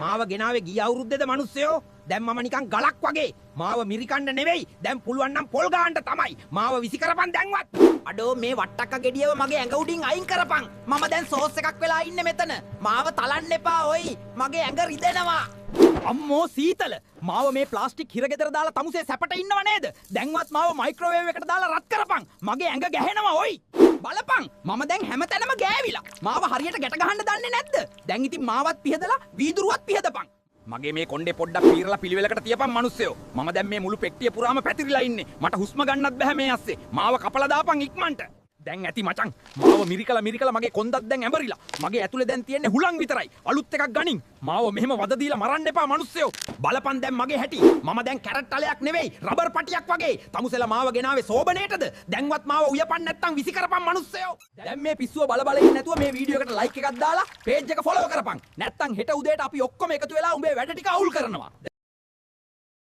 මාව ගෙනාවේ ගිය අවුරුද්දේද මිනිස්සයෝ? දැන් මම නිකන් ගලක් වගේ. මාව මිරිකන්න නෙවෙයි. දැන් පුළුවන් නම් පොල් ගාන්න තමයි. මාව විසි කරපන් දැන්වත්. අඩෝ මේ වට්ටක්ක ගෙඩියව මගේ ඇඟ උඩින් අයින් කරපන්. මම දැන් සෝස් එකක් වෙලා ඉන්නේ මෙතන. මාව තලන්න එපා ඔයි. මගේ ඇඟ රිදෙනවා. අම්මෝ සීතල. මාව මේ ප්ලාස්ටික් හිරගෙදර දාලා තමුසේ සැපට ඉන්නව නේද? දැන්වත් මාව මයික්‍රෝවේව් එකට දාලා රත් කරපන්. මගේ ඇඟ ගැහෙනවා ඔයි. බලපන් මම දැන් හැමතැනම ගෑවිලා. මාව හරියට ගැට ගහන්න දන්නේ නැද්ද? දැන් ඉතින් මාවත් පිහදලා වීදුරුවත් පිහදපන්. මගේ මේ කොණ්ඩේ පොඩ්ඩක් පීරලා පිළිවෙලකට තියපන් මිනිස්සයෝ. මම දැන් මේ මුළු පෙට්ටිය පුරාම පැතිරිලා ඉන්නේ. මට හුස්ම ගන්නත් බෑ මේ ඇස්සේ. මාව කපලා දාපන් ඉක්මනට. දැන් ඇති මචං. මාව මිරිකලා මගේ කොන්දක් දැන් ඇඹරිලා. මගේ ඇතුලේ දැන් තියෙන්නේ හුලං විතරයි. අලුත් එකක් ගනින්. මාව මෙහෙම වද දීලා මරන්න එපා මිනිස්සයෝ. බලපන් දැන් මගේ හැටි. මම දැන් කැරට් තලයක් නෙවෙයි රබර් පටියක් වගේ. තමුසෙලා මාව ගෙනාවේ සෝබනේටද? දැන්වත් මාව උයපන් නැත්තම් විසි කරපන් මිනිස්සයෝ. දැන් මේ පිස්සුව බල ඉන්නේ නැතුව මේ වීඩියෝ එකට ලයික් එකක් දාලා පේජ් එක ෆලෝ කරපන්. නැත්තම් හෙට උදේට අපි ඔක්කොම එකතු වෙලා උඹේ වැඩ ටික අවුල් කරනවා.